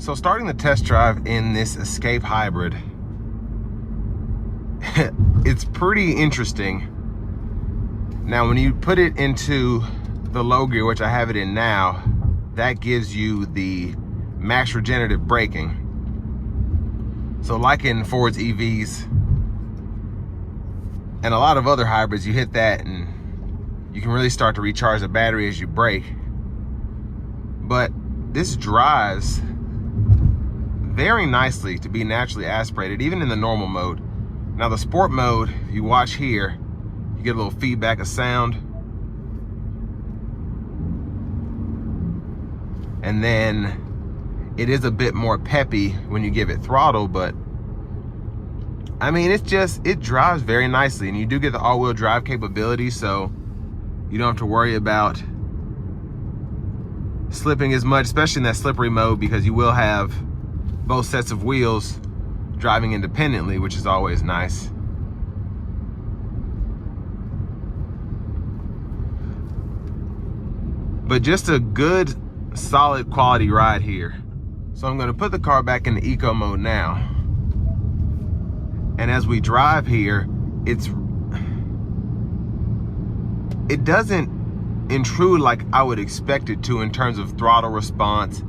So starting the test drive in this Escape Hybrid, it's pretty interesting. Now, when you put it into the low gear, which I have it in now, that gives you the max regenerative braking. So like in Ford's EVs and a lot of other hybrids, you hit that and you can really start to recharge the battery as you brake. But this drives very nicely to be naturally aspirated, even in the normal mode. Now the sport mode, if you watch here, you get a little feedback of sound. And then it is a bit more peppy when you give it throttle, but I mean, it drives very nicely, and you do get the all-wheel drive capability, so you don't have to worry about slipping as much, especially in that slippery mode, because you will have both sets of wheels driving independently, which is always nice. But just a good, solid quality ride here. So I'm gonna put the car back into eco mode now. And as we drive here, it doesn't intrude like I would expect it to in terms of throttle response,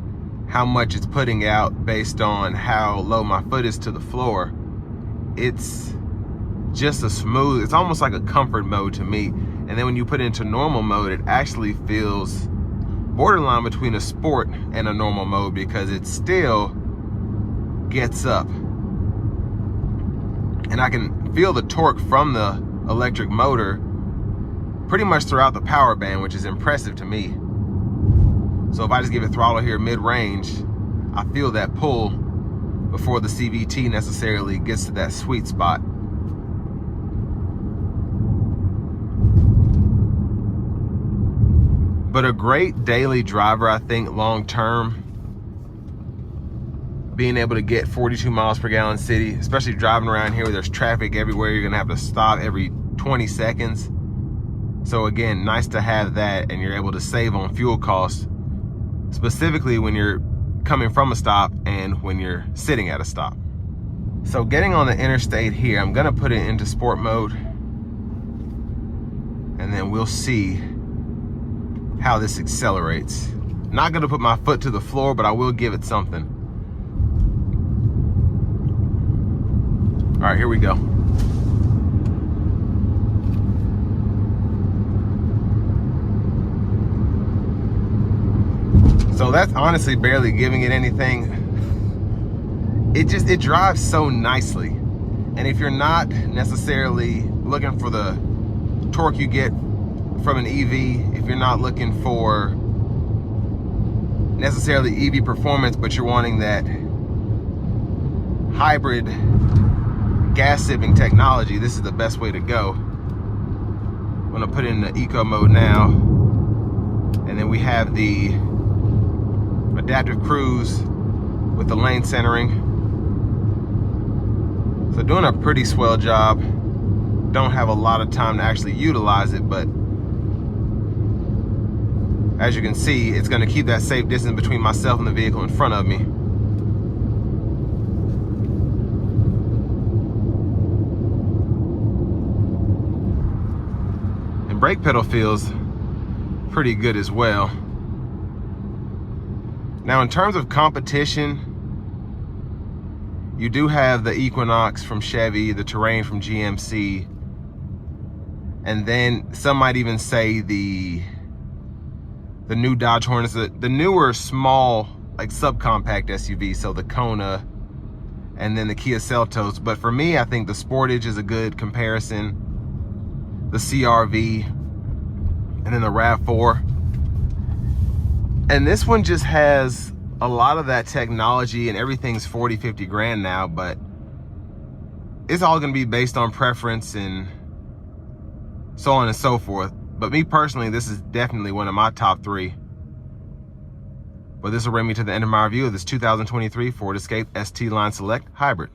how much it's putting out based on how low my foot is to the floor. It's just a smooth, it's almost like a comfort mode to me. And then when you put it into normal mode, it actually feels borderline between a sport and a normal mode, because it still gets up. And I can feel the torque from the electric motor pretty much throughout the power band, which is impressive to me. So if I just give it throttle here mid-range, I feel that pull before the CVT necessarily gets to that sweet spot. But a great daily driver, I think, long-term. Being able to get 42 miles per gallon city, especially driving around here where there's traffic everywhere, you're gonna have to stop every 20 seconds. So again, nice to have that, and you're able to save on fuel costs, specifically when you're coming from a stop and when you're sitting at a stop. So getting on the interstate here, I'm gonna put it into sport mode, and then we'll see how this accelerates. Not gonna put my foot to the floor, but I will give it something. All right, here we go. So that's honestly barely giving it anything. It drives so nicely. And if you're not necessarily looking for the torque you get from an EV, if you're not looking for necessarily EV performance, but you're wanting that hybrid gas sipping technology, this is the best way to go. I'm gonna put it in the eco mode now, and then we have the adaptive cruise with the lane centering. So doing a pretty swell job. Don't have a lot of time to actually utilize it, but as you can see, it's gonna keep that safe distance between myself and the vehicle in front of me. And brake pedal feels pretty good as well. Now in terms of competition, you do have the Equinox from Chevy, the Terrain from GMC, and then some might even say the new Dodge Hornets, the newer small, like subcompact SUV, so the Kona and then the Kia Seltos. But for me, I think the Sportage is a good comparison, the CR-V, and then the RAV4. And this one just has a lot of that technology, and everything's 40, 50 grand now, but it's all gonna be based on preference and so on and so forth. But me personally, this is definitely one of my top 3. But this will bring me to the end of my review of this 2023 Ford Escape ST Line Select Hybrid.